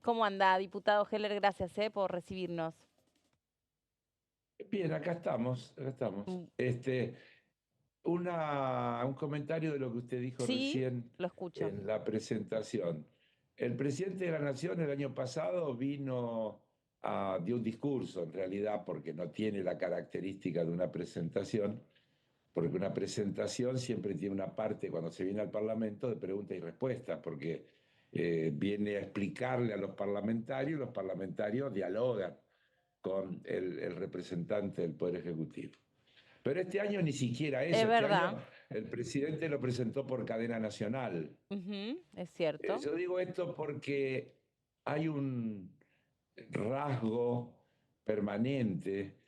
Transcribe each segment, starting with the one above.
¿Cómo anda, diputado Heller? Gracias, por recibirnos. Bien, acá estamos, acá estamos. Mm, Un comentario de lo que usted dijo Sí, recién lo escucho. en la presentación. El presidente de la Nación el año pasado dio un discurso, en realidad, porque no tiene la característica de una presentación, porque una presentación siempre tiene una parte, cuando se viene al Parlamento, de preguntas y respuestas, porque viene a explicarle a los parlamentarios dialogan con el representante del Poder Ejecutivo. Pero este año ni siquiera Es eso, este verdad. año el presidente lo presentó por cadena nacional. Ujú, es cierto. Yo digo esto porque hay un rasgo permanente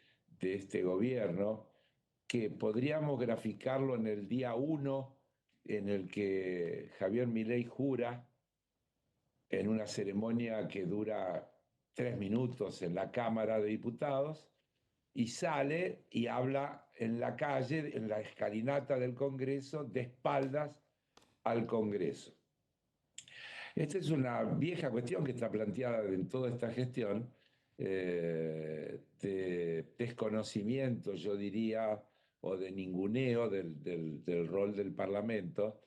de este gobierno que podríamos graficarlo en el día uno en el que Javier Milei jura en una ceremonia que dura 3 minutos en la Cámara de Diputados y sale y habla en la calle, en la escalinata del Congreso, de espaldas al Congreso. Esta es una vieja cuestión que está planteada en toda esta gestión, de desconocimiento, yo diría, o de ninguneo del rol del Parlamento,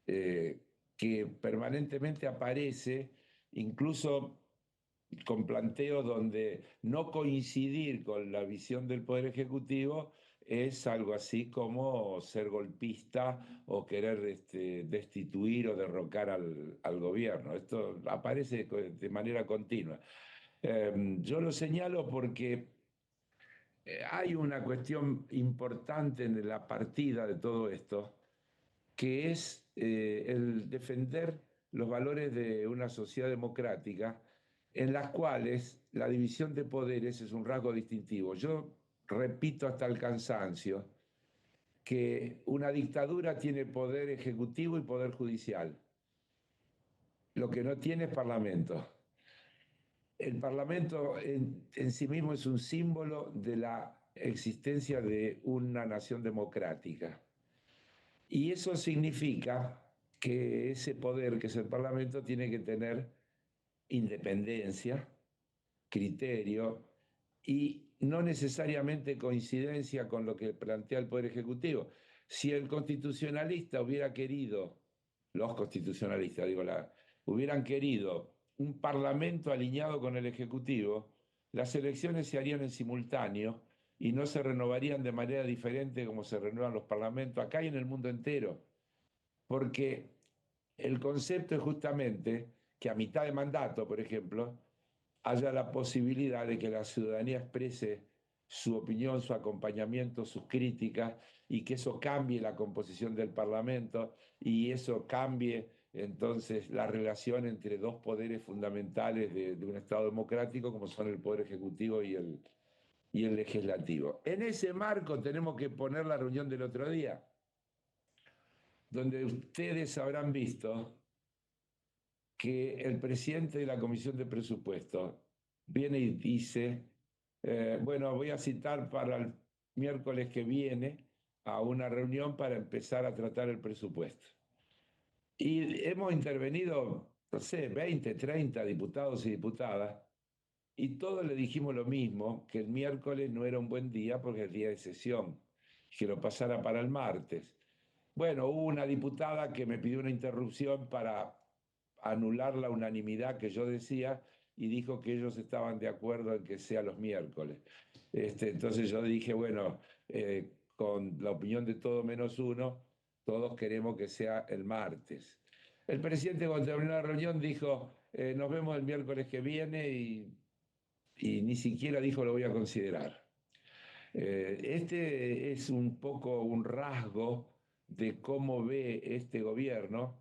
eh, que permanentemente aparece, incluso con planteos donde no coincidir con la visión del Poder Ejecutivo es algo así como ser golpista o querer destituir o derrocar al gobierno. Esto aparece de manera continua. Yo lo señalo porque hay una cuestión importante en la partida de todo esto, que es el defender los valores de una sociedad democrática en las cuales la división de poderes es un rasgo distintivo. Yo repito hasta el cansancio que una dictadura tiene poder ejecutivo y poder judicial. Lo que no tiene es parlamento. El parlamento en sí mismo es un símbolo de la existencia de una nación democrática. Y eso significa que ese poder, que es el Parlamento, tiene que tener independencia, criterio y no necesariamente coincidencia con lo que plantea el Poder Ejecutivo. Si el constitucionalista hubiera querido, los constitucionalistas, hubieran querido un Parlamento alineado con el Ejecutivo, las elecciones se harían en simultáneo y no se renovarían de manera diferente como se renuevan los parlamentos acá y en el mundo entero, porque el concepto es justamente que a mitad de mandato, por ejemplo, haya la posibilidad de que la ciudadanía exprese su opinión, su acompañamiento, sus críticas, y que eso cambie la composición del Parlamento y eso cambie entonces la relación entre dos poderes fundamentales de un Estado democrático como son el Poder Ejecutivo y el Legislativo. En ese marco tenemos que poner la reunión del otro día, donde ustedes habrán visto que el presidente de la Comisión de Presupuestos viene y dice, bueno, voy a citar para el miércoles que viene a una reunión para empezar a tratar el presupuesto. Y hemos intervenido, no sé, 20, 30 diputados y diputadas, y todos le dijimos lo mismo, que el miércoles no era un buen día porque es día de sesión, que lo pasara para el martes. Bueno, hubo una diputada que me pidió una interrupción para anular la unanimidad que yo decía y dijo que ellos estaban de acuerdo en que sea los miércoles. Entonces yo dije, bueno, con la opinión de todo menos uno, todos queremos que sea el martes. El presidente cuando terminó la reunión dijo, nos vemos el miércoles que viene y ni siquiera dijo lo voy a considerar. Este es un poco un rasgo de cómo ve este gobierno.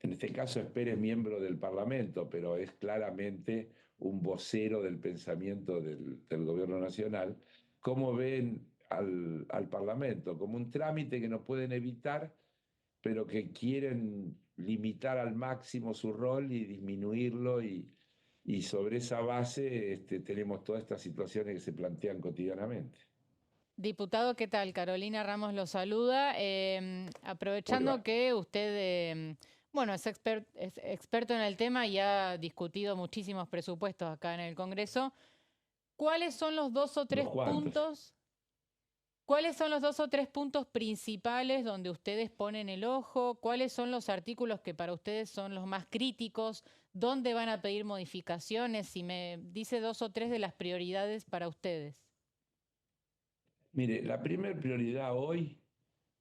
En este caso es Pérez miembro del Parlamento, pero es claramente un vocero del pensamiento del gobierno nacional. ¿Cómo ven al Parlamento? Como un trámite que no pueden evitar, pero que quieren limitar al máximo su rol y disminuirlo y sobre esa base tenemos todas estas situaciones que se plantean cotidianamente. Diputado, ¿qué tal? Carolina Ramos lo saluda. ¿Cómo le Aprovechando va? que usted, Bueno, es experto en el tema y ha discutido muchísimos presupuestos acá en el Congreso. ¿Cuáles son los dos o tres Unos cuantos. puntos? ¿Cuáles son los dos o tres puntos principales donde ustedes ponen el ojo? ¿Cuáles son los artículos que para ustedes son los más críticos? ¿Dónde van a pedir modificaciones? Si me dice dos o tres de las prioridades para ustedes. Mire, la primera prioridad hoy,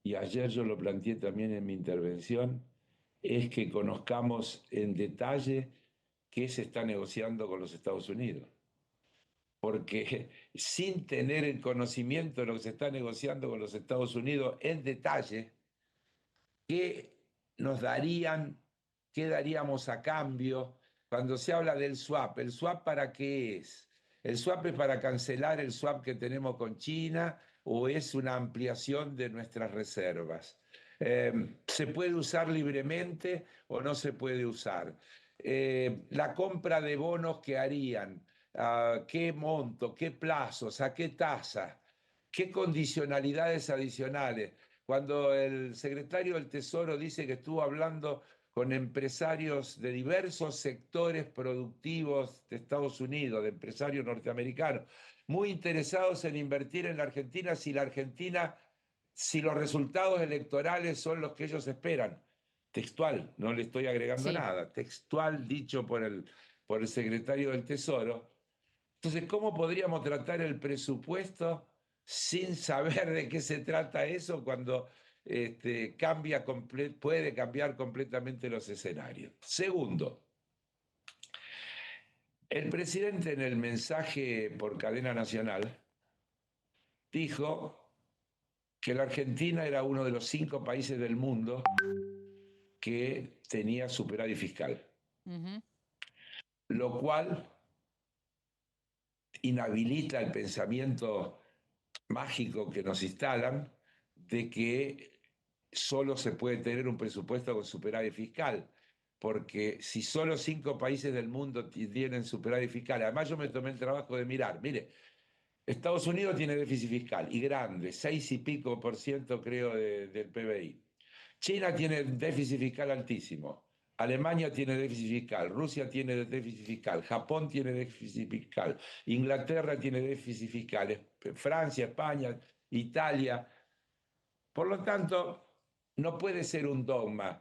y ayer yo lo planteé también en mi intervención, es que conozcamos en detalle qué se está negociando con los Estados Unidos. Porque sin tener el conocimiento de lo que se está negociando con los Estados Unidos en detalle, ¿qué nos darían, qué daríamos a cambio? Cuando se habla del swap, ¿el swap para qué es? ¿El swap es para cancelar el swap que tenemos con China o es una ampliación de nuestras reservas? ¿Se puede usar libremente o no se puede usar? La compra de bonos que harían, ¿qué monto, qué plazos, a qué tasa, qué condicionalidades adicionales? Cuando el secretario del Tesoro dice que estuvo hablando con empresarios de diversos sectores productivos de Estados Unidos, de empresarios norteamericanos, muy interesados en invertir en la Argentina si los resultados electorales son los que ellos esperan. Textual, no le estoy agregando Sí. nada, textual dicho por el secretario del Tesoro. Entonces, ¿cómo podríamos tratar el presupuesto sin saber de qué se trata eso cuando puede cambiar completamente los escenarios? Segundo, el presidente en el mensaje por cadena nacional dijo que la Argentina era uno de los 5 países del mundo que tenía superávit fiscal, lo cual inhabilita el pensamiento mágico que nos instalan de que solo se puede tener un presupuesto con superávit fiscal, porque si solo 5 países del mundo tienen superávit fiscal, además yo me tomé el trabajo de mirar, mire, Estados Unidos tiene déficit fiscal y grande, 6 y pico por ciento creo del PBI. China tiene déficit fiscal altísimo. Alemania tiene déficit fiscal, Rusia tiene déficit fiscal, Japón tiene déficit fiscal, Inglaterra tiene déficit fiscal, Francia, España, Italia. Por lo tanto, no puede ser un dogma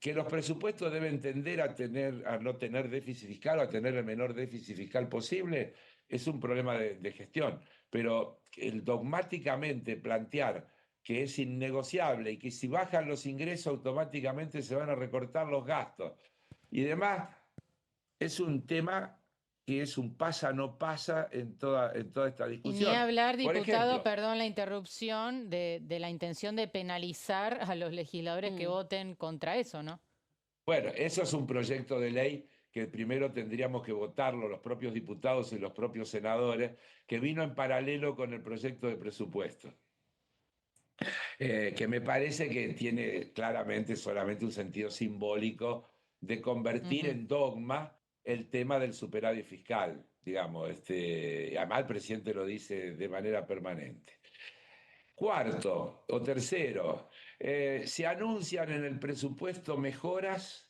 que los presupuestos deben tender a no tener déficit fiscal o a tener el menor déficit fiscal posible, es un problema de gestión. Pero el dogmáticamente plantear que es innegociable y que si bajan los ingresos automáticamente se van a recortar los gastos y demás, es un tema que es un pasa no pasa en toda esta Y discusión. ni hablar, Por diputado, ejemplo, perdón la interrupción, de la intención de penalizar a los legisladores que voten contra eso, ¿no? bueno, eso es un proyecto de ley que primero tendríamos que votarlo los propios diputados y los propios senadores, que vino en paralelo con el proyecto de presupuesto, que me parece que tiene claramente solamente un sentido simbólico de convertir en dogma el tema del superávit fiscal, digamos. Además el presidente lo dice de manera permanente. Cuarto o tercero, se anuncian en el presupuesto mejoras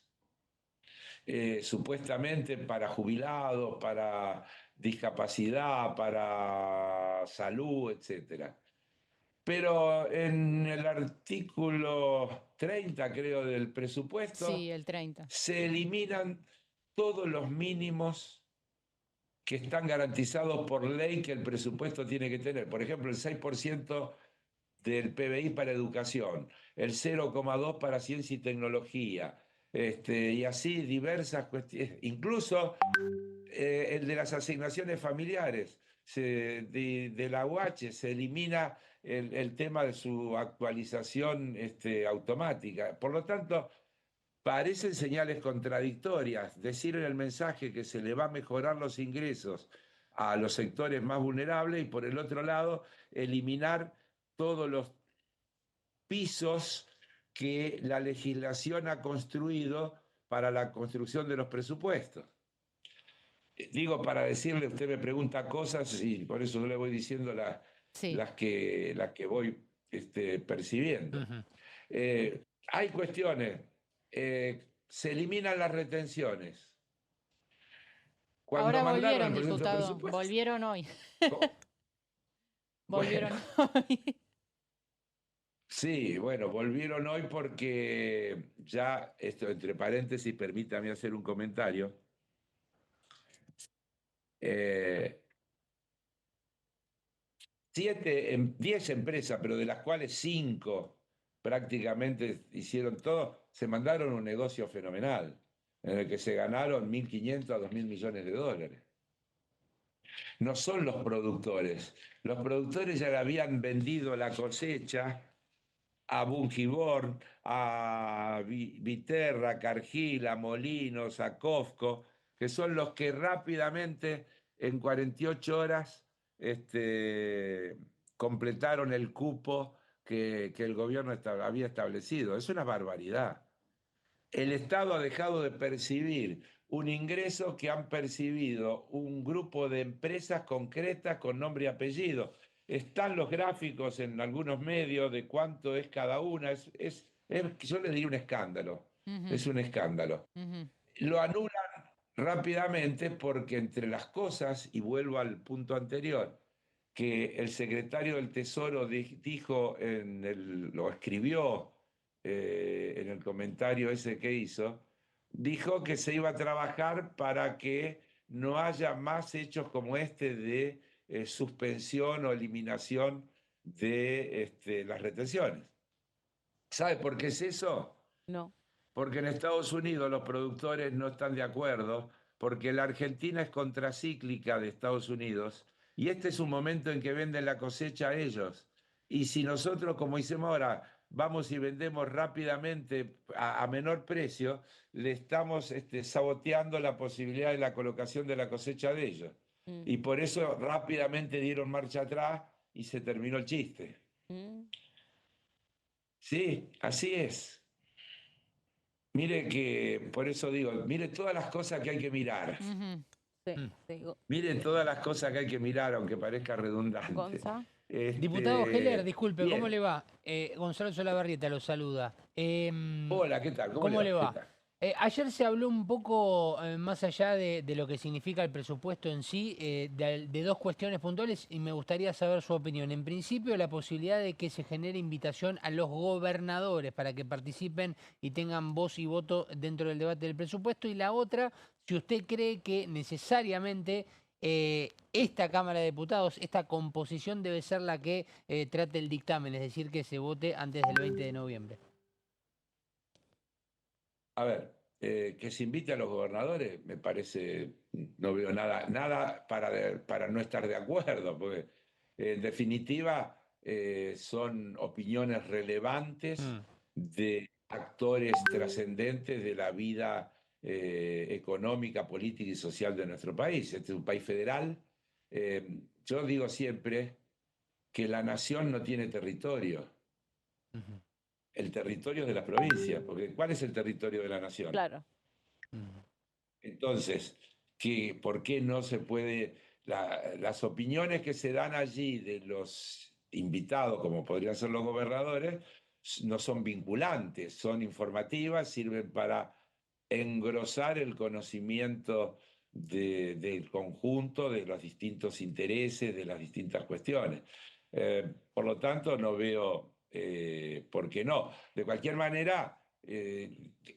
supuestamente para jubilados, para discapacidad, para salud, etc. Pero en el artículo 30, creo, del presupuesto, Sí, el 30. se eliminan todos los mínimos que están garantizados por ley que el presupuesto tiene que tener. Por ejemplo, el 6% del PBI para educación, el 0,2 para ciencia y tecnología, y así diversas cuestiones, incluso el de las asignaciones familiares de la UH se elimina el tema de su actualización automática. Por lo tanto, parecen señales contradictorias. Decir en el mensaje que se le va a mejorar los ingresos a los sectores más vulnerables y por el otro lado eliminar todos los pisos que la legislación ha construido para la construcción de los presupuestos. Digo, para decirle, usted me pregunta cosas y por eso yo le voy diciendo las que voy percibiendo. Hay cuestiones se eliminan las retenciones. Cuando Ahora mandaron el volvieron, proyecto de diputado. presupuesto. Volvieron hoy. ¿Cómo? Volvieron Bueno, hoy. sí, bueno, volvieron hoy porque ya, esto entre paréntesis, permítame hacer un comentario. 10 empresas, pero de las cuales 5 prácticamente hicieron todo, se mandaron un negocio fenomenal, en el que se ganaron 1.500 a 2.000 millones de dólares. No son los productores ya le habían vendido la cosecha a Bungiborn, a Viterra, a Cargill, a Molinos, a Cofco, que son los que rápidamente, en 48 horas, completaron el cupo que el gobierno había establecido. Es una barbaridad. El Estado ha dejado de percibir un ingreso que han percibido un grupo de empresas concretas con nombre y apellido. Están los gráficos en algunos medios de cuánto es cada una. Yo le diría un escándalo. Es un escándalo. Lo anulan rápidamente porque entre las cosas, y vuelvo al punto anterior, que el secretario del Tesoro dijo, lo escribió en el comentario ese que hizo, dijo que se iba a trabajar para que no haya más hechos como este de suspensión o eliminación de las retenciones. ¿Sabe por qué es eso? No. Porque en Estados Unidos los productores no están de acuerdo, porque la Argentina es contracíclica de Estados Unidos y este es un momento en que venden la cosecha a ellos. Y si nosotros, como hicimos ahora, vamos y vendemos rápidamente a menor precio, le estamos saboteando la posibilidad de la colocación de la cosecha de ellos. Mm. Y por eso rápidamente dieron marcha atrás y se terminó el chiste. Sí, así es. Mire que, por eso digo, mire todas las cosas que hay que mirar. Sí, sí. Mire todas las cosas que hay que mirar, aunque parezca redundante. Gonza. Diputado Heller, disculpe, ¿cómo bien. le va? Gonzalo Solabarrieta lo saluda. Hola, ¿qué tal? ¿Cómo le ¿Qué va? tal? Ayer se habló un poco más allá de lo que significa el presupuesto en sí, de dos cuestiones puntuales y me gustaría saber su opinión. En principio, la posibilidad de que se genere invitación a los gobernadores para que participen y tengan voz y voto dentro del debate del presupuesto. Y la otra, si usted cree que necesariamente esta Cámara de Diputados, esta composición debe ser la que trate el dictamen, es decir, que se vote antes del 20 de noviembre. A ver, que se invite a los gobernadores, me parece, no veo nada para no estar de acuerdo, porque en definitiva son opiniones relevantes de actores trascendentes de la vida económica, política y social de nuestro país. Este es un país federal. Yo digo siempre que la nación no tiene territorio. El territorio es de las provincias, porque ¿cuál es el territorio de la nación? Claro. Entonces, ¿por qué no se puede? Las opiniones que se dan allí de los invitados, como podrían ser los gobernadores, no son vinculantes, son informativas, sirven para engrosar el conocimiento del conjunto, de los distintos intereses, de las distintas cuestiones. Por lo tanto, no veo por qué no. De cualquier manera,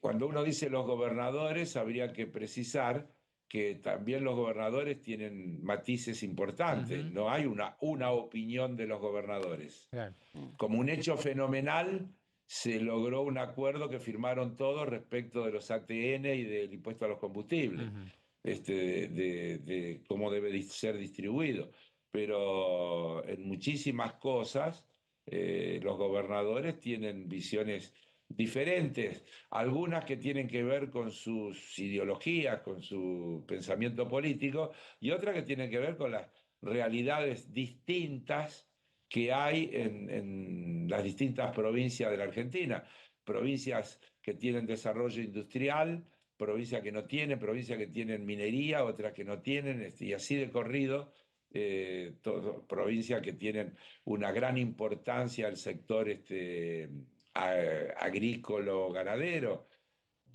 cuando uno dice los gobernadores, habría que precisar que también los gobernadores tienen matices importantes. No hay una opinión de los gobernadores. Claro. Como un hecho fenomenal, se logró un acuerdo que firmaron todos respecto de los ATN y del impuesto a los combustibles, de cómo debe ser distribuido. Pero en muchísimas cosas los gobernadores tienen visiones diferentes, algunas que tienen que ver con sus ideologías, con su pensamiento político, y otras que tienen que ver con las realidades distintas que hay en las distintas provincias de la Argentina. Provincias que tienen desarrollo industrial, provincias que no tienen, provincias que tienen minería, otras que no tienen, y así de corrido. Provincias que tienen una gran importancia al sector agrícola, ganadero.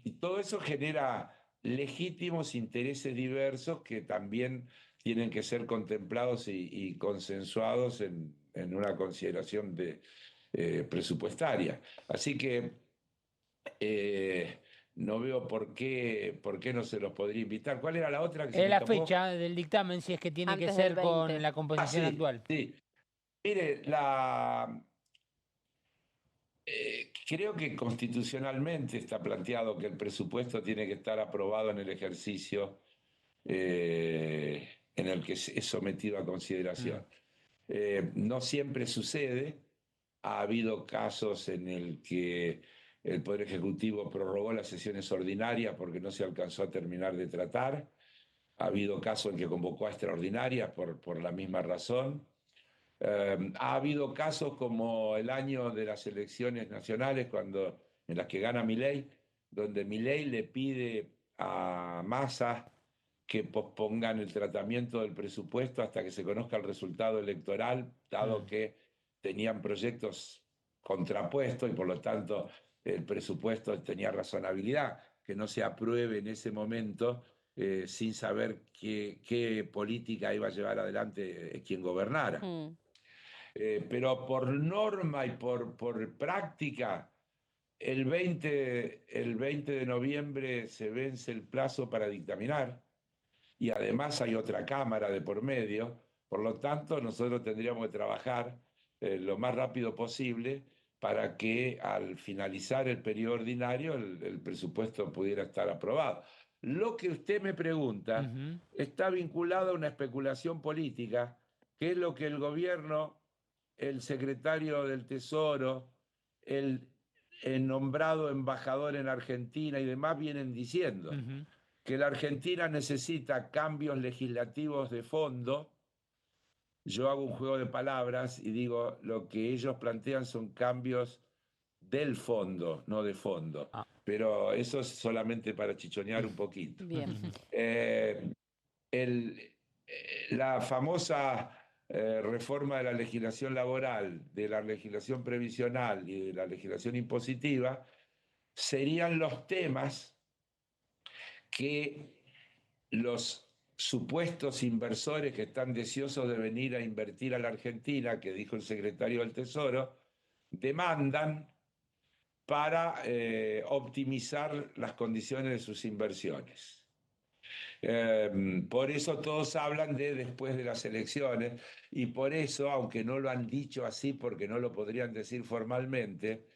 y todo eso genera legítimos intereses diversos que también tienen que ser contemplados y consensuados en una consideración presupuestaria. Así que no veo por qué no se los podría invitar. ¿Cuál era la otra que se me La escapó? fecha del dictamen, si es que tiene que Antes del ser con 20. la composición Sí, actual. sí. Mire, creo que constitucionalmente está planteado que el presupuesto tiene que estar aprobado en el ejercicio en el que es sometido a consideración. No siempre sucede. Ha habido casos en el que el Poder Ejecutivo prorrogó las sesiones ordinarias porque no se alcanzó a terminar de tratar. Ha habido casos en que convocó a extraordinarias por la misma razón. Ha habido casos como el año de las elecciones nacionales, en las que gana Milei, donde Milei le pide a Massa que pospongan el tratamiento del presupuesto hasta que se conozca el resultado electoral, dado que tenían proyectos contrapuestos y por lo tanto el presupuesto tenía razonabilidad, que no se apruebe en ese momento sin saber qué política iba a llevar adelante quien gobernara. Mm. Pero por norma y por práctica, el 20 de noviembre se vence el plazo para dictaminar y además hay otra cámara de por medio. Por lo tanto, nosotros tendríamos que trabajar lo más rápido posible para que al finalizar el periodo ordinario el presupuesto pudiera estar aprobado. Lo que usted me pregunta está vinculado a una especulación política, que es lo que el gobierno, el secretario del Tesoro, el nombrado embajador en Argentina y demás vienen diciendo, que la Argentina necesita cambios legislativos de fondo. Yo hago un juego de palabras y digo, lo que ellos plantean son cambios del fondo, no de fondo. Pero eso es solamente para chichonear un poquito. Bien. La famosa reforma de la legislación laboral, de la legislación previsional y de la legislación impositiva serían los temas que los supuestos inversores que están deseosos de venir a invertir a la Argentina, que dijo el secretario del Tesoro, demandan para optimizar las condiciones de sus inversiones. Por eso todos hablan de después de las elecciones y por eso, aunque no lo han dicho así porque no lo podrían decir formalmente,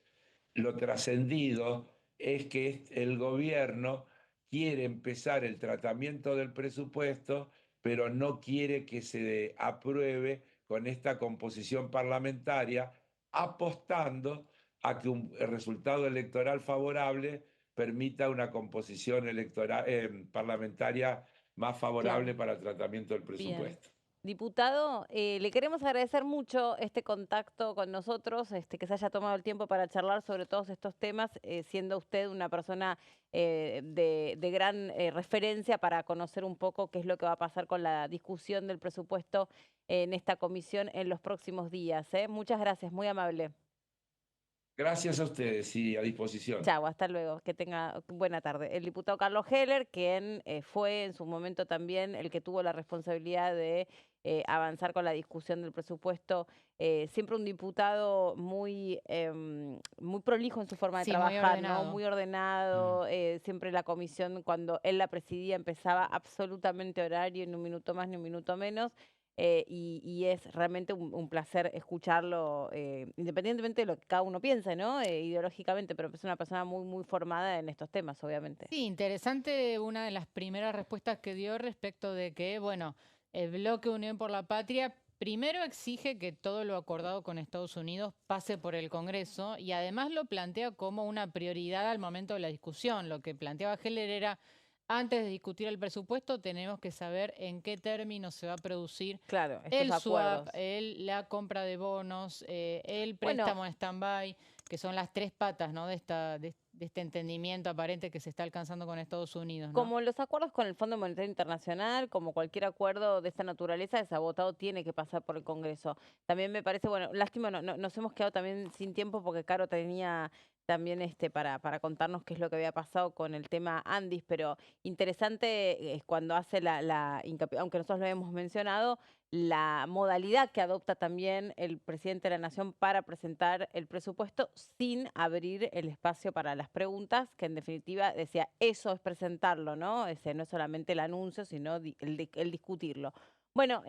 lo trascendido es que el gobierno quiere empezar el tratamiento del presupuesto, pero no quiere que se apruebe con esta composición parlamentaria, apostando a que un resultado electoral favorable permita una composición parlamentaria más favorable Claro. para el tratamiento del Bien. presupuesto. Diputado, le queremos agradecer mucho este contacto con nosotros, que se haya tomado el tiempo para charlar sobre todos estos temas, siendo usted una persona de gran referencia para conocer un poco qué es lo que va a pasar con la discusión del presupuesto en esta comisión en los próximos días. Muchas gracias, muy amable. Gracias a ustedes y a disposición. Chau, hasta luego, que tenga buena tarde. El diputado Carlos Heller, quien fue en su momento también el que tuvo la responsabilidad de avanzar con la discusión del presupuesto, siempre un diputado muy prolijo en su forma de Sí, muy trabajar, ordenado. ¿no? Muy ordenado, siempre la comisión cuando él la presidía empezaba absolutamente horario, ni un minuto más ni un minuto menos. Y es realmente un placer escucharlo, independientemente de lo que cada uno piense, ¿no? Ideológicamente, pero es una persona muy formada en estos temas, obviamente. Sí, interesante una de las primeras respuestas que dio respecto de que, bueno, el bloque Unión por la Patria primero exige que todo lo acordado con Estados Unidos pase por el Congreso y además lo plantea como una prioridad al momento de la discusión. Lo que planteaba Heller era, antes de discutir el presupuesto, tenemos que saber en qué términos se va a producir Claro, el estos swap, acuerdos. la compra de bonos, el Bueno. préstamo en stand-by, que son las tres patas, ¿no? de este entendimiento aparente que se está alcanzando con Estados Unidos, ¿no? Como los acuerdos con el Fondo Monetario Internacional, como cualquier acuerdo de esta naturaleza, desagotado tiene que pasar por el Congreso. También me parece, bueno, lástima, nos hemos quedado también sin tiempo porque Caro también para contarnos qué es lo que había pasado con el tema Andis, pero interesante es cuando hace la hincapié, aunque nosotros lo hemos mencionado, la modalidad que adopta también el presidente de la Nación para presentar el presupuesto sin abrir el espacio para las preguntas, que en definitiva decía, eso es presentarlo, ¿no? No es solamente el anuncio, sino el discutirlo. Bueno,